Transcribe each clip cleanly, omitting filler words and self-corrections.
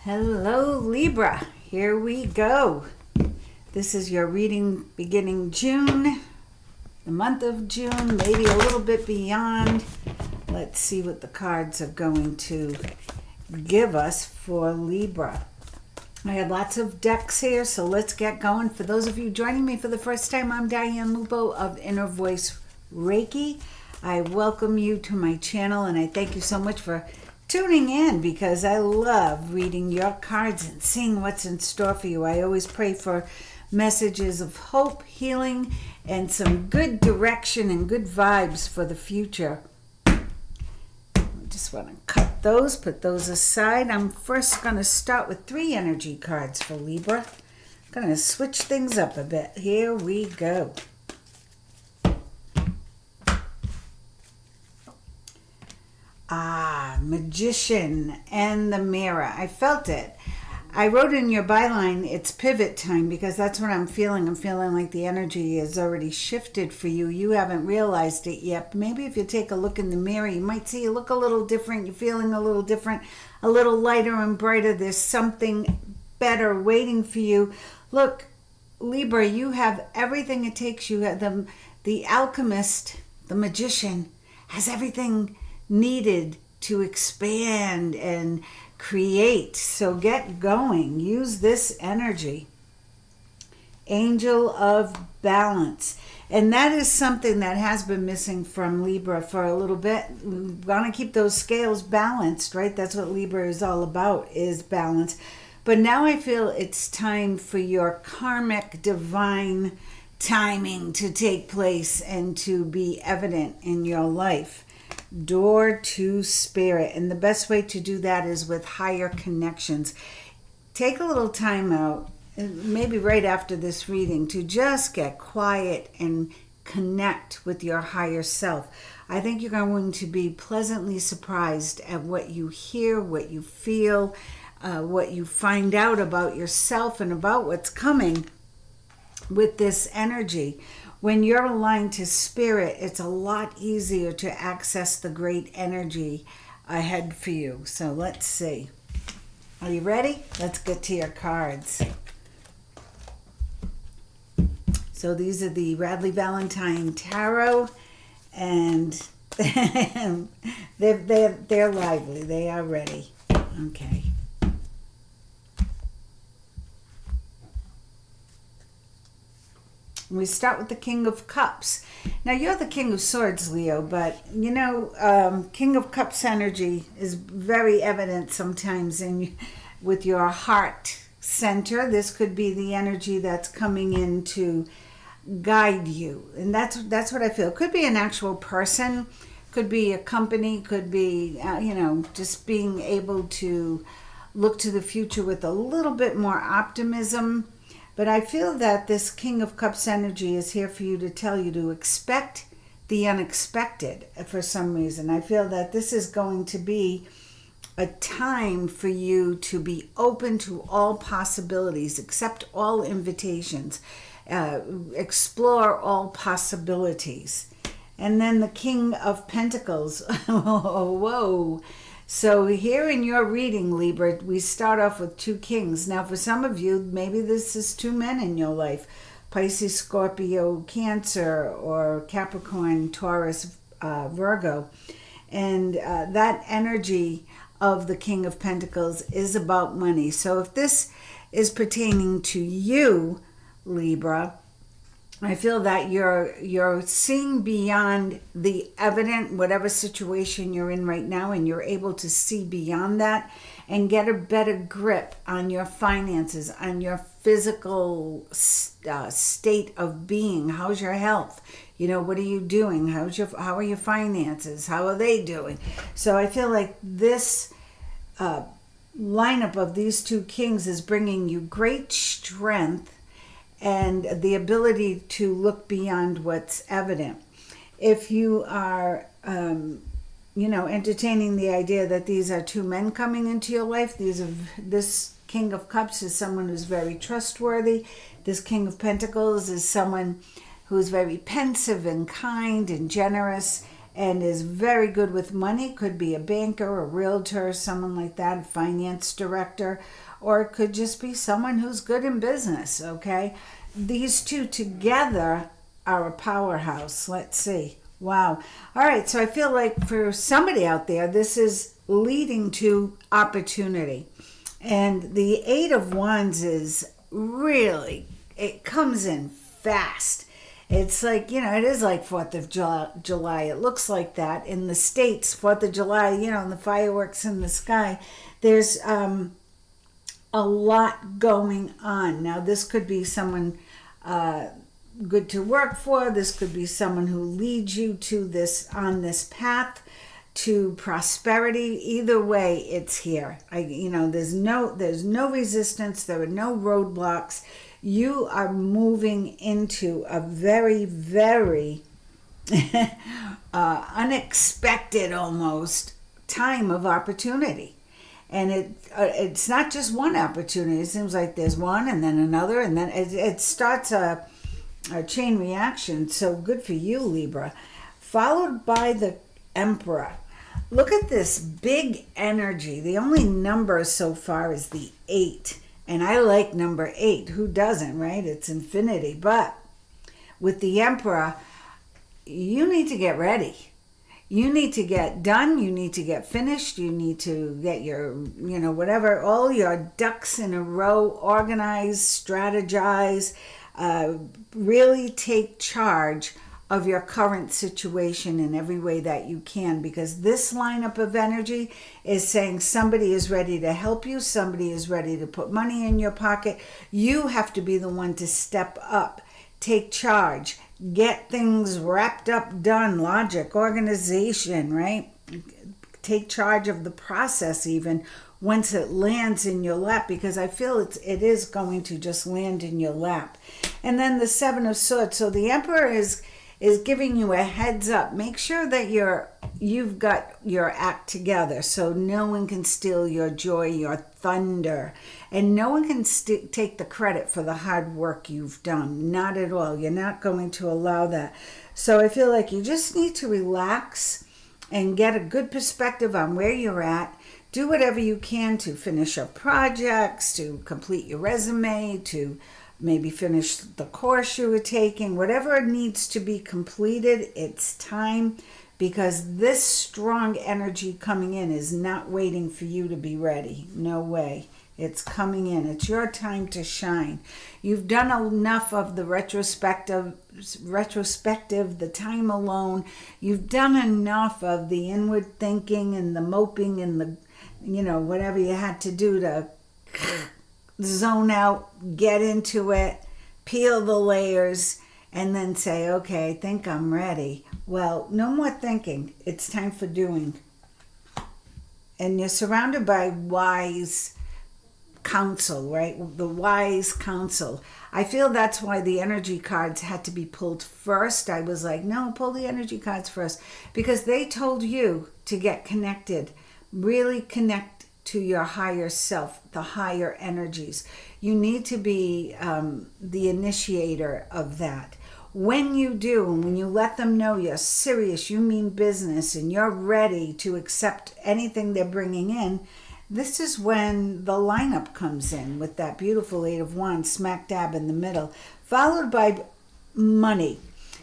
Hello Libra, here we go. This is your reading beginning June, the month of June, maybe a little bit beyond. Let's see what the cards are going to give us for Libra. I have lots of decks here, so let's get going. For those of you joining me for the first time, I'm Diane Lupo of Inner Voice Reiki. I welcome you to my channel and I thank you so much for tuning in because I love reading your cards and seeing what's in store for you. I always pray for messages of hope, healing, and some good direction and good vibes for the future. I just want to cut those, put those aside. I'm first going to start with 3 energy cards for Libra. I'm going to switch things up a bit. Here we go. Magician and the Mirror. I felt it. I wrote in your byline, it's pivot time, because that's what I'm feeling. I'm feeling like the energy has already shifted for you. You haven't realized it yet. Maybe if you take a look in the mirror, you might see you look a little different. You're feeling a little different, a little lighter and brighter. There's something better waiting for you. Look, Libra, you have everything it takes. You have the alchemist, the magician, has everything needed to expand and create. So get going. Use this energy. Angel of Balance. And that is something that has been missing from Libra for a little bit. We want to keep those scales balanced, right? That's what Libra is all about, is balance. But now I feel it's time for your karmic divine timing to take place and to be evident in your life. Door to spirit, and the best way to do that is with higher connections. Take a little time out, maybe right after this reading, to just get quiet and connect with your higher self. I think you're going to be pleasantly surprised at what you hear, what you feel, what you find out about yourself and about what's coming with this energy. When you're aligned to spirit, it's a lot easier to access the great energy ahead for you. So let's see. Are you ready? Let's get to your cards. So these are the Radley Valentine Tarot, and they're lively. They are ready. Okay. We start with the King of Cups. Now, you're the King of Swords, Leo, but, you know, King of Cups energy is very evident sometimes with your heart center. This could be the energy that's coming in to guide you. And that's what I feel. Could be an actual person, could be a company, could be, just being able to look to the future with a little bit more optimism. But I feel that this King of Cups energy is here for you to tell you to expect the unexpected for some reason. I feel that this is going to be a time for you to be open to all possibilities, accept all invitations, explore all possibilities. And then the King of Pentacles. Whoa. So here in your reading, Libra, we start off with 2 kings. Now, for some of you, maybe this is 2 men in your life. Pisces, Scorpio, Cancer, or Capricorn, Taurus, Virgo. And that energy of the King of Pentacles is about money. So if this is pertaining to you, Libra, I feel that you're seeing beyond the evident, whatever situation you're in right now, and you're able to see beyond that and get a better grip on your finances, on your physical state of being. How's your health? You know, what are you doing? How are your finances? How are they doing? So I feel like this lineup of these 2 kings is bringing you great strength and the ability to look beyond what's evident. If you are, entertaining the idea that these are 2 men coming into your life, this King of Cups is someone who's very trustworthy. This King of Pentacles is someone who's very pensive and kind and generous and is very good with money. Could be a banker, a realtor, someone like that, a finance director, or it could just be someone who's good in business, okay? These two together are a powerhouse. Let's see. Wow. All right, so I feel like for somebody out there, this is leading to opportunity. And the Eight of Wands is really, it comes in fast. It's like, it is like 4th of July. It looks like that. In the States, 4th of July, and the fireworks in the sky. There's a lot going on. Now, this could be someone good to work for. This could be someone who leads you to this, on this path to prosperity. Either way, it's here. There's no resistance. There are no roadblocks. You are moving into a very, very unexpected almost time of opportunity. And it's not just one opportunity. It seems like there's one and then another, and then it starts a chain reaction. So good for you, Libra. Followed by the Emperor. Look at this big energy. The only number so far is the 8. And I like number 8. Who doesn't, right? It's infinity. But with the Emperor, you need to get ready. You need to get done. You need to get finished. You need to get your, whatever, all your ducks in a row, organize, strategize, really take charge of your current situation in every way that you can, because this lineup of energy is saying somebody is ready to help you, somebody is ready to put money in your pocket. You have to be the one to step up, take charge, get things wrapped up, done, logic, organization, right? Take charge of the process even once it lands in your lap, because I feel it is going to just land in your lap. And then the 7 of Swords. So the Emperor is giving you a heads up. Make sure that you've got your act together, so no one can steal your joy, your thunder, and no one can take the credit for the hard work you've done. Not at all. You're not going to allow that. So I feel like you just need to relax and get a good perspective on where you're at. Do whatever you can to finish your projects, to complete your resume, to maybe finish the course you were taking. Whatever needs to be completed, it's time, because this strong energy coming in is not waiting for you to be ready. No way. It's coming in. It's your time to shine. You've done enough of the retrospective, the time alone. You've done enough of the inward thinking and the moping and the, whatever you had to do to zone out, get into it, peel the layers, and then say, okay, I think I'm ready. Well, no more thinking. It's time for doing. And you're surrounded by wise counsel, right? The wise counsel. I feel that's why the energy cards had to be pulled first. I was like, no, pull the energy cards first, because they told you to get connected, really connect to your higher self, the higher energies. You need to be the initiator of that. When you do, and when you let them know you're serious, you mean business, and you're ready to accept anything they're bringing in, this is when the lineup comes in with that beautiful 8 of Wands smack dab in the middle, followed by money.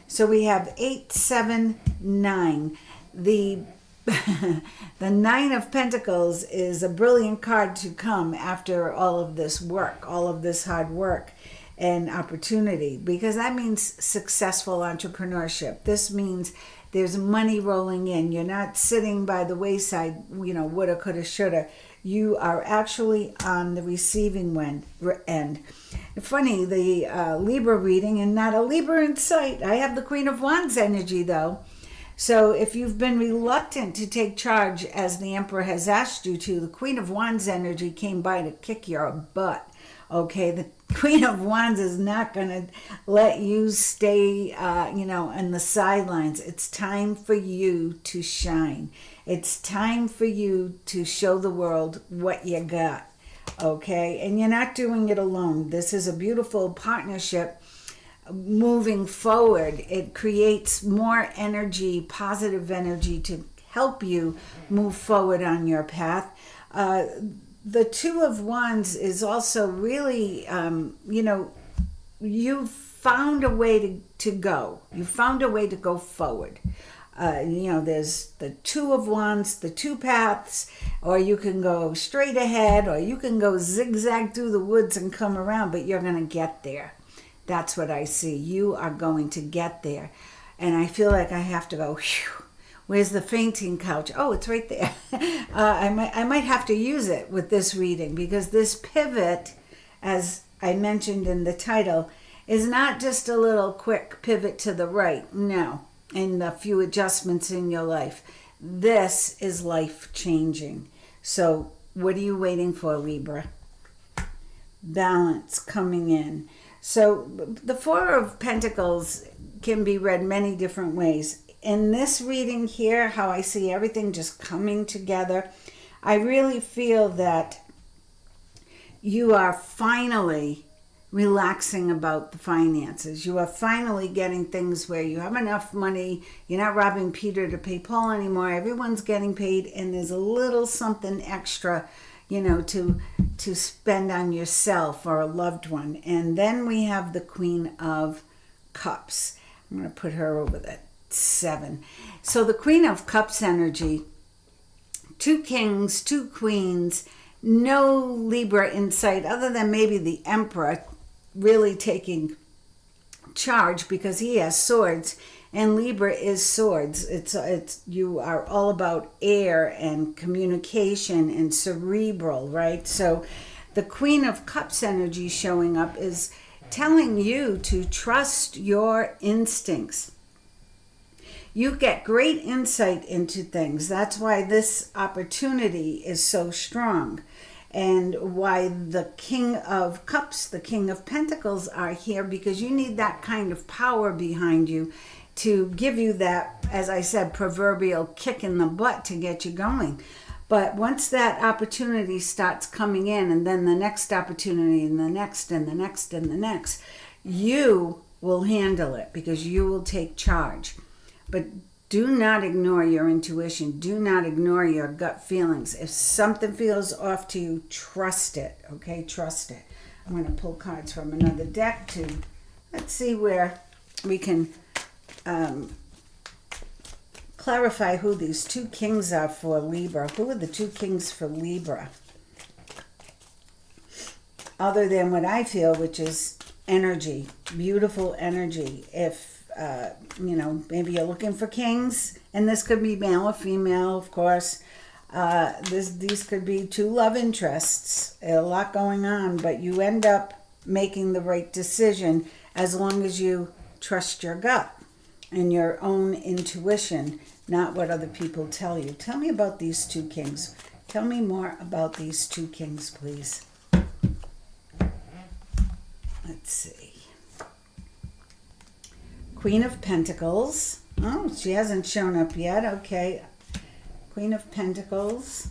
So we have 8, 7, 9. The 9 of Pentacles is a brilliant card to come after all of this work, all of this hard work and opportunity, because that means successful entrepreneurship. This means there's money rolling in. You're not sitting by the wayside, woulda, coulda, shoulda. You are actually on the receiving end. Funny, the Libra reading, and not a Libra in sight. I have the Queen of Wands energy, though. So if you've been reluctant to take charge as the Emperor has asked you to, the Queen of Wands energy came by to kick your butt. Okay, the Queen of Wands is not going to let you stay, on the sidelines. It's time for you to shine. It's time for you to show the world what you got. Okay, and you're not doing it alone. This is a beautiful partnership moving forward. It creates more energy, positive energy to help you move forward on your path. The Two of Wands is also really, you've found a way to go. You found a way to go forward. There's the Two of Wands, the two paths, or you can go straight ahead, or you can go zigzag through the woods and come around, but you're going to get there. That's what I see. You are going to get there. And I feel like I have to go, whew, where's the fainting couch? Oh, it's right there. I might have to use it with this reading, because this pivot, as I mentioned in the title, is not just a little quick pivot to the right. No. And a few adjustments in your life. This is life-changing. So what are you waiting for, Libra? Balance coming in. So the Four of Pentacles can be read many different ways. In this reading here, how I see everything just coming together, I really feel that you are finally relaxing about the finances. You are finally getting things where you have enough money. You're not robbing Peter to pay Paul anymore. Everyone's getting paid, and there's a little something extra, to spend on yourself or a loved one. And then we have the Queen of Cups. I'm going to put her over the 7. So the Queen of Cups energy, 2 kings, 2 queens, no Libra in sight other than maybe the Emperor really taking charge because he has swords, and Libra is swords. It's you are all about air and communication and cerebral, right? So the Queen of Cups energy showing up is telling you to trust your instincts. You get great insight into things. That's why this opportunity is so strong, and why the King of Cups, the King of Pentacles are here, because you need that kind of power behind you to give you that, as I said, proverbial kick in the butt to get you going. But once that opportunity starts coming in, and then the next opportunity, and the next, and the next, and the next, you will handle it because you will take charge. But do not ignore your intuition. Do not ignore your gut feelings. If something feels off to you, trust it, okay? Trust it. I'm going to pull cards from another deck to, let's see where we can clarify who these 2 kings are for Libra. Who are the 2 kings for Libra? Other than what I feel, which is energy, beautiful energy. If maybe you're looking for kings, and this could be male or female, of course. These could be 2 love interests, a lot going on, but you end up making the right decision as long as you trust your gut and your own intuition, not what other people tell you. Tell me about these 2 kings. Tell me more about these 2 kings, please. Let's see. Queen of Pentacles. Oh, she hasn't shown up yet. Okay. Queen of Pentacles.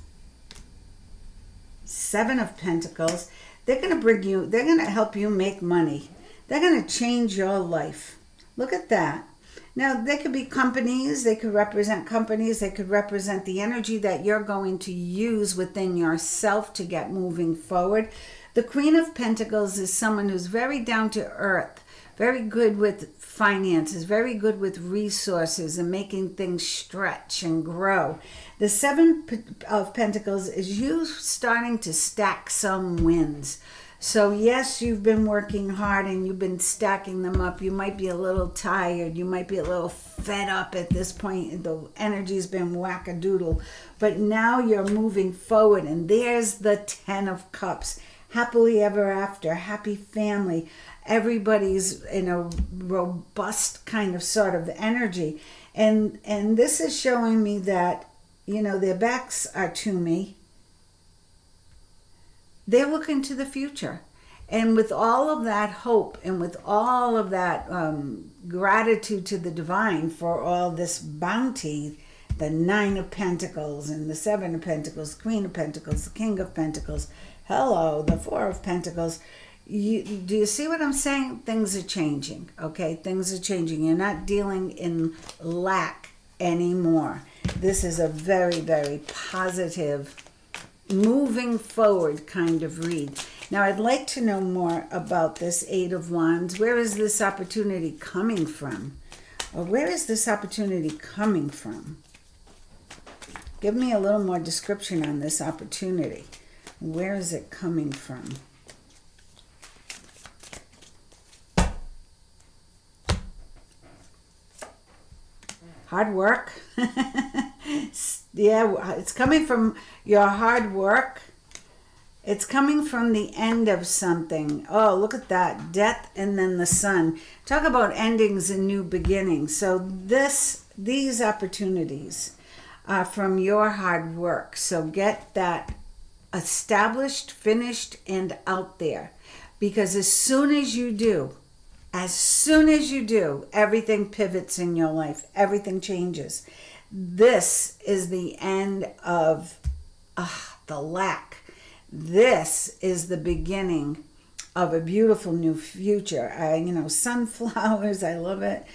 7 of Pentacles. They're going to help you make money. They're going to change your life. Look at that. Now, they could be companies. They could represent companies. They could represent the energy that you're going to use within yourself to get moving forward. The Queen of Pentacles is someone who's very down to earth, very good with finances, very good with resources and making things stretch and grow. The 7 of Pentacles is you starting to stack some wins. So yes, you've been working hard and you've been stacking them up. You might be a little tired. You might be a little fed up at this point. The energy's been wackadoodle. But now you're moving forward, and there's the 10 of Cups. Happily ever after, happy family. Everybody's in a robust kind of sort of energy. And this is showing me that, their backs are to me. They're looking to the future. And with all of that hope and with all of that gratitude to the divine for all this bounty, the 9 of Pentacles and the 7 of Pentacles, Queen of Pentacles, the King of Pentacles, hello, the 4 of Pentacles, Do you see what I'm saying? Things are changing, okay? Things are changing. You're not dealing in lack anymore. This is a very, very positive, moving forward kind of read. Now, I'd like to know more about this Eight of Wands. Where is this opportunity coming from? Or where is this opportunity coming from? Give me a little more description on this opportunity. Where is it coming from? Hard work. Yeah, it's coming from your hard work. It's coming from the end of something. Oh, look at that. Death and then the sun. Talk about endings and new beginnings. So these opportunities are from your hard work. So get that established, finished, and out there. Because as soon as you do, everything pivots in your life. Everything changes. This is the end of the lack. This is the beginning of a beautiful new future. Sunflowers, I love it.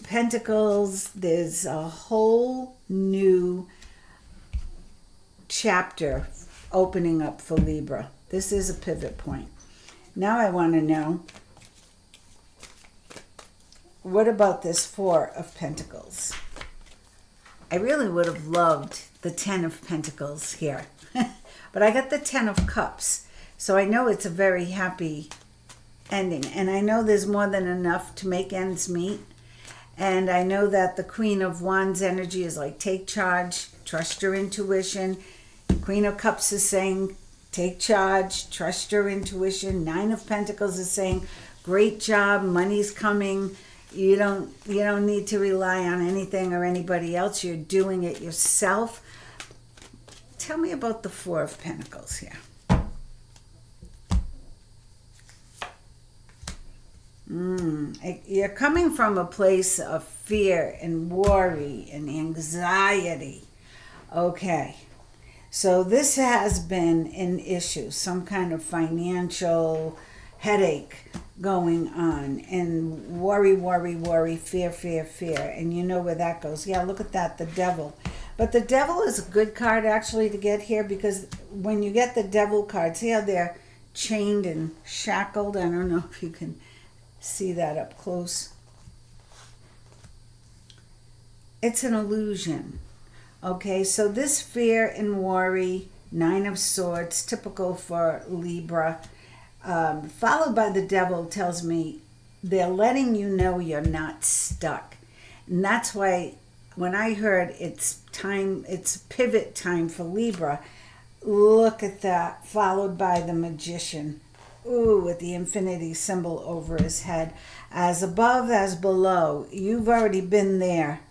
Pentacles, there's a whole new chapter opening up for Libra. This is a pivot point. Now I want to know, what about this Four of Pentacles? I really would have loved the Ten of Pentacles here. But I got the Ten of Cups. So I know it's a very happy ending. And I know there's more than enough to make ends meet. And I know that the Queen of Wands energy is like, take charge, trust your intuition. Queen of Cups is saying, take charge, trust your intuition. Nine of Pentacles is saying, great job, money's coming. You don't need to rely on anything or anybody else. You're doing it yourself. Tell me about the Four of Pentacles here. You're coming from a place of fear and worry and anxiety. Okay. So this has been an issue, some kind of financial headache going on, and worry, fear. And you know where that goes. Yeah, look at that, the Devil. But the Devil is a good card actually to get here, because when you get the Devil card, see how they're chained and shackled? I don't know if you can see that up close. It's an illusion. Okay, so this fear and worry, Nine of Swords, typical for Libra, followed by the Devil, tells me they're letting you know you're not stuck. And that's why when I heard it's pivot time for Libra, look at that, followed by the Magician. Ooh, with the infinity symbol over his head. As above, as below. You've already been there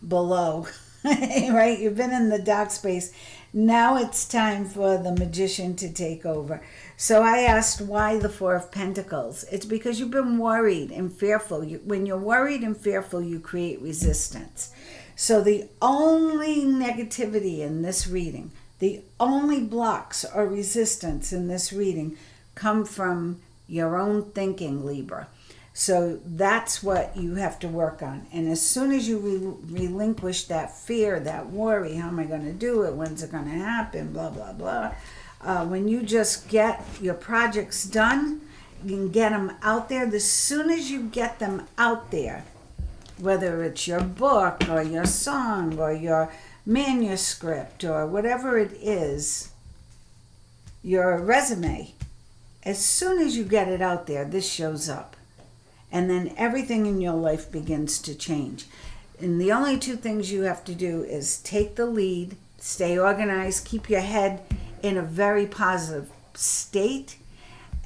below, right? You've been in the dark space. Now it's time for the Magician to take over. So I asked, why the Four of Pentacles? It's because you've been worried and fearful. When you're worried and fearful, you create resistance. So the only negativity in this reading, the only blocks or resistance in this reading come from your own thinking, Libra. So that's what you have to work on. And as soon as you relinquish that fear, that worry, how am I going to do it? When's it going to happen? Blah, blah, blah. When you just get your projects done, you can get them out there. As soon as you get them out there, whether it's your book or your song or your manuscript or whatever it is, your resume, as soon as you get it out there, this shows up. And then everything in your life begins to change. And the only two things you have to do is take the lead, stay organized, keep your head in a very positive state,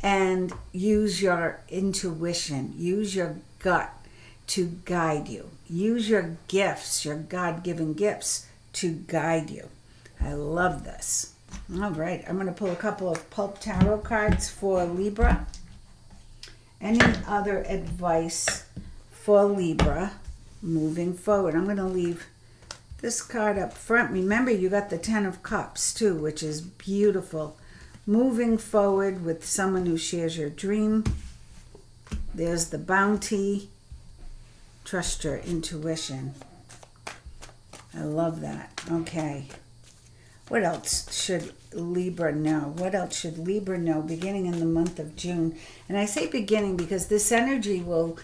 and use your intuition, use your gut to guide you. Use your gifts, your God-given gifts, to guide you. I love this. All right, I'm going to pull a couple of Pulp Tarot cards for Libra. Any other advice for Libra moving forward? I'm going to leave this card up front. Remember, you got the Ten of Cups too, which is beautiful moving forward with someone who shares your dream. There's the bounty. Trust your intuition. I love that. Okay. What else should Libra know? What else should Libra know beginning in the month of June? And I say beginning because this energy will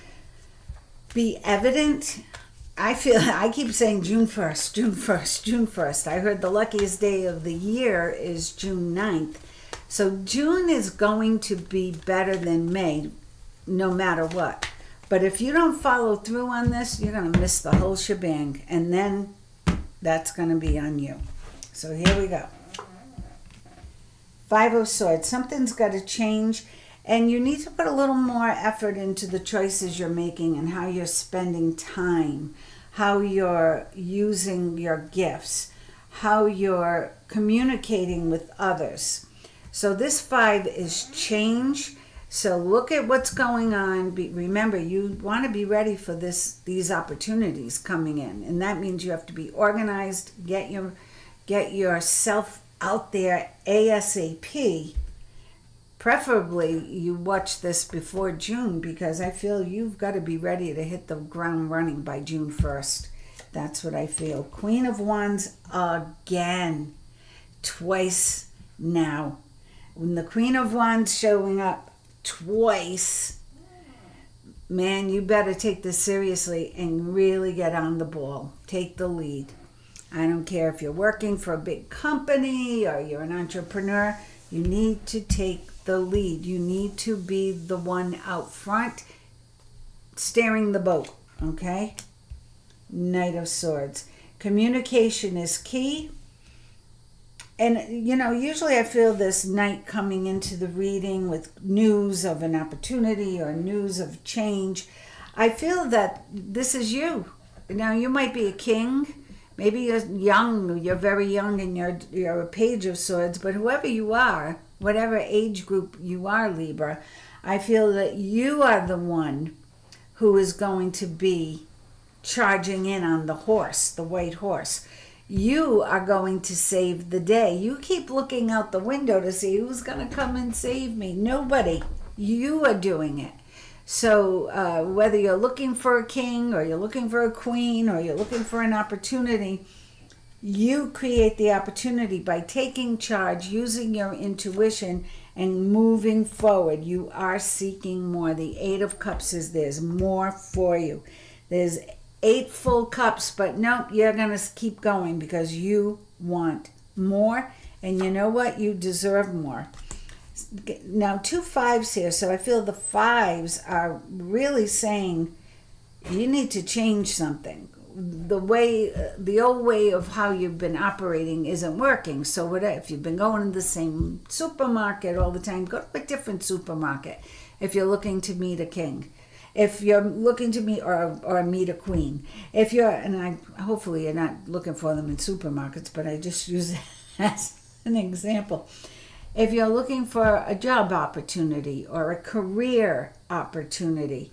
be evident. I keep saying June 1st, June 1st, June 1st. I heard the luckiest day of the year is June 9th. So June is going to be better than May, no matter what. But if you don't follow through on this, you're going to miss the whole shebang. And then that's going to be on you. So here we go. Five of Swords. Something's got to change. And you need to put a little more effort into the choices you're making and how you're spending time, how you're using your gifts, how you're communicating with others. So this 5 is change. So look at what's going on. Remember, you want to be ready for these opportunities coming in. And that means you have to be organized, get yourself out there ASAP. Preferably you watch this before June, because I feel you've got to be ready to hit the ground running by June 1st. That's what I feel. Queen of Wands again. Twice now. When the Queen of Wands showing up twice, man, you better take this seriously and really get on the ball. Take the lead. I don't care if you're working for a big company or you're an entrepreneur. You need to take the lead. You need to be the one out front steering the boat, okay? Knight of Swords. Communication is key. And, usually I feel this Knight coming into the reading with news of an opportunity or news of change. I feel that this is you. Now, you might be a king. Maybe you're young, you're very young, and you're a Page of Swords, but whoever you are, whatever age group you are, Libra, I feel that you are the one who is going to be charging in on the horse, the white horse. You are going to save the day. You keep looking out the window to see who's going to come and save me. Nobody. You are doing it. So whether you're looking for a king or you're looking for a queen or you're looking for an opportunity, you create the opportunity by taking charge, using your intuition, and moving forward. You are seeking more. The 8 of Cups is there's more for you. There's 8 full cups, but nope, you're going to keep going because you want more. And you know what? You deserve more. Now 2 5s here, so I feel the 5s are really saying you need to change something. The old way of how you've been operating isn't working. So what if you've been going to the same supermarket all the time? Go to a different supermarket if you're looking to meet a king. If you're looking to meet or meet a queen. Hopefully you're not looking for them in supermarkets, but I just use that as an example. If you're looking for a job opportunity or a career opportunity,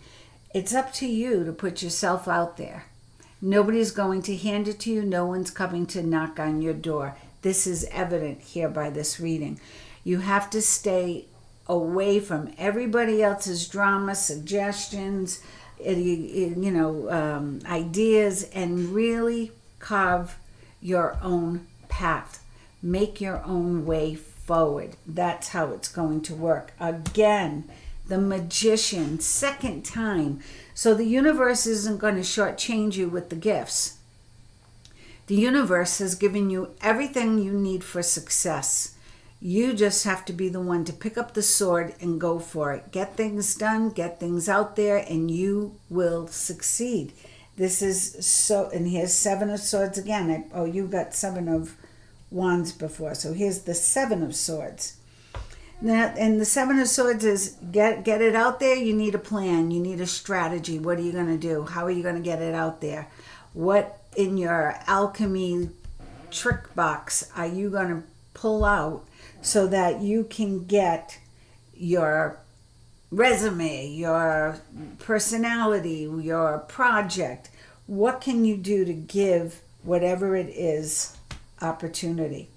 it's up to you to put yourself out there. Nobody's going to hand it to you. No one's coming to knock on your door. This is evident here by this reading. You have to stay away from everybody else's drama, suggestions, ideas, and really carve your own path. Make your own way forward. That's how it's going to work. Again, the Magician, second time. So the universe isn't going to shortchange you with the gifts. The universe has given you everything you need for success. You just have to be the one to pick up the sword and go for it. Get things done, get things out there, and you will succeed. This is so, and here's 7 of Swords again. You got 7 of Wands before. So here's the 7 of Swords. Now, and the 7 of Swords is get it out there. You need a plan. You need a strategy. What are you going to do? How are you going to get it out there? What in your alchemy trick box are you going to pull out so that you can get your resume, your personality, your project? What can you do to give whatever it is opportunity?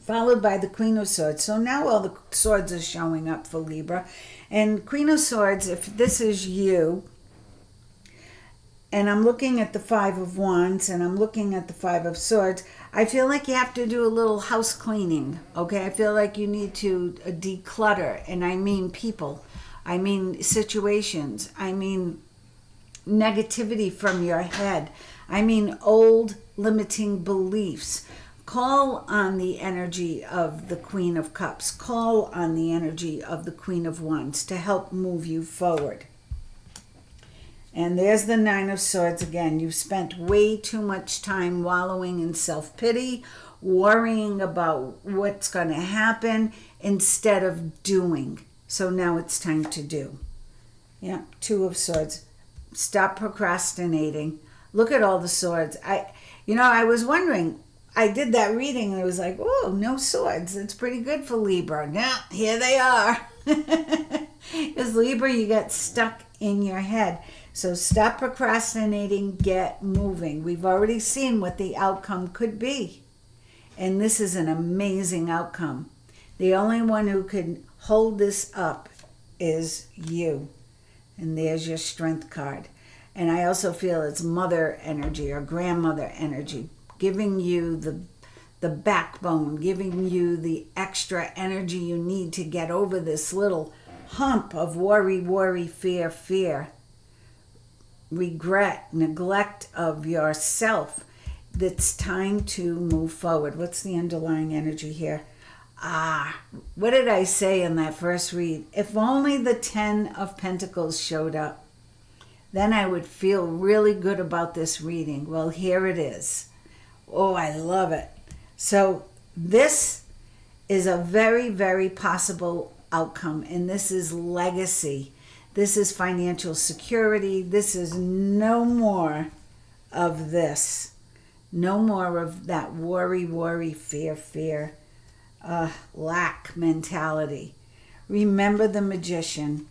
followed by the Queen of Swords. So now all the swords are showing up for Libra. And Queen of Swords, if this is you, and I'm looking at the Five of Wands and I'm looking at the Five of Swords, I feel like you have to do a little house cleaning, okay? I feel like you need to declutter, and I mean people. I mean situations. I mean negativity from your head. I mean old limiting beliefs. Call on the energy of the Queen of Cups. Call on the energy of the Queen of Wands to help move you forward. And there's the Nine of Swords again. You've spent way too much time wallowing in self-pity, worrying about what's going to happen instead of doing. So now it's time to do. Yeah, Two of Swords. Stop procrastinating. Look at all the swords. I was wondering, I did that reading and it was like, oh, no swords. It's pretty good for Libra. Now, here they are. Because Libra, you get stuck in your head. So stop procrastinating, get moving. We've already seen what the outcome could be. And this is an amazing outcome. The only one who can hold this up is you. And there's your Strength card. And I also feel it's mother energy or grandmother energy, giving you the backbone, giving you the extra energy you need to get over this little hump of worry, fear, regret, neglect of yourself. It's time to move forward. What's the underlying energy here? What did I say in that first read? If only the 10 of Pentacles showed up, then I would feel really good about this reading. Well, here it is. Oh, I love it. So this is a very, very possible outcome, and this is legacy. This is financial security. This is no more of this. No more of that worry, fear, lack mentality. Remember the Magician.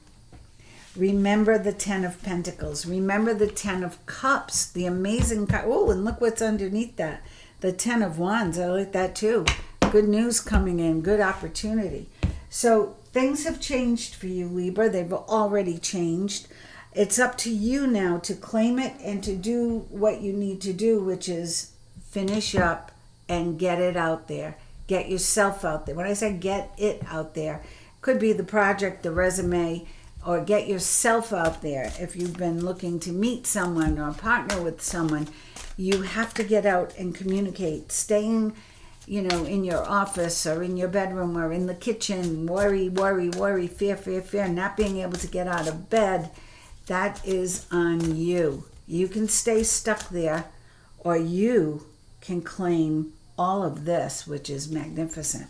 Remember the 10 of Pentacles. Remember the 10 of Cups, the amazing card. Oh, and look what's underneath that. The 10 of Wands. I like that too. Good news coming in. Good opportunity. So things have changed for you, Libra. They've already changed. It's up to you now to claim it and to do what you need to do, which is finish up and get it out there. Get yourself out there. When I say get it out there, it could be the project, the resume, or get yourself out there. If you've been looking to meet someone or partner with someone, you have to get out and communicate. Staying, in your office or in your bedroom or in the kitchen, worry, fear, not being able to get out of bed, that is on you. You can stay stuck there, or you can claim all of this, which is magnificent.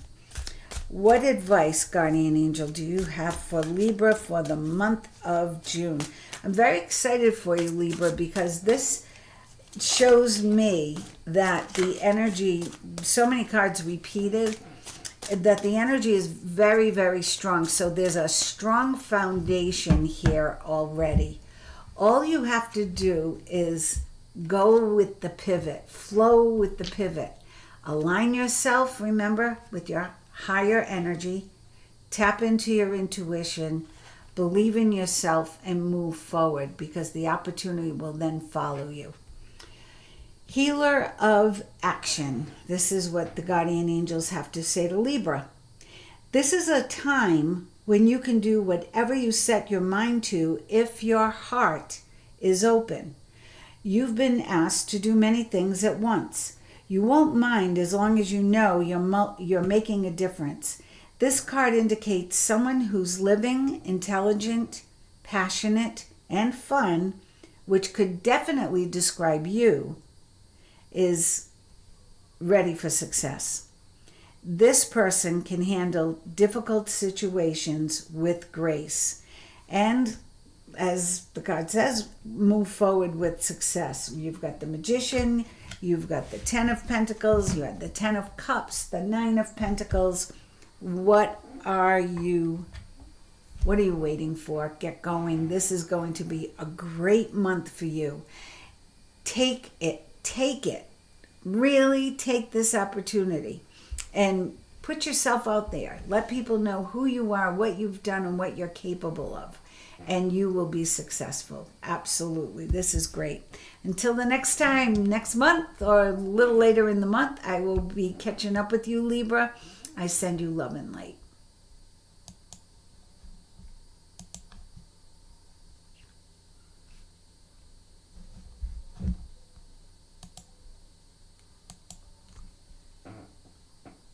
What advice, Guardian Angel, do you have for Libra for the month of June? I'm very excited for you, Libra, because this shows me that the energy, so many cards repeated, that the energy is very, very strong. So there's a strong foundation here already. All you have to do is go with the pivot, flow with the pivot. Align yourself, remember, with your higher energy, tap into your intuition, believe in yourself, and move forward, because the opportunity will then follow you. Healer of action. This is what the guardian angels have to say to Libra. This is a time when you can do whatever you set your mind to if your heart is open. You've been asked to do many things at once. You won't mind as long as you know you're making a difference. This card indicates someone who's living, intelligent, passionate, and fun, which could definitely describe you, is ready for success. This person can handle difficult situations with grace. And as the card says, move forward with success. You've got the Magician, you've got the 10 of Pentacles, you have the 10 of Cups, the 9 of Pentacles. What are you waiting for? Get going. This is going to be a great month for you. Take it. Really take this opportunity and Put yourself out there. Let people know who you are, what you've done, and what you're capable of. And you will be successful. Absolutely. This is great. Until the next time, next month, or a little later in the month, I will be catching up with you, Libra. I send you love and light.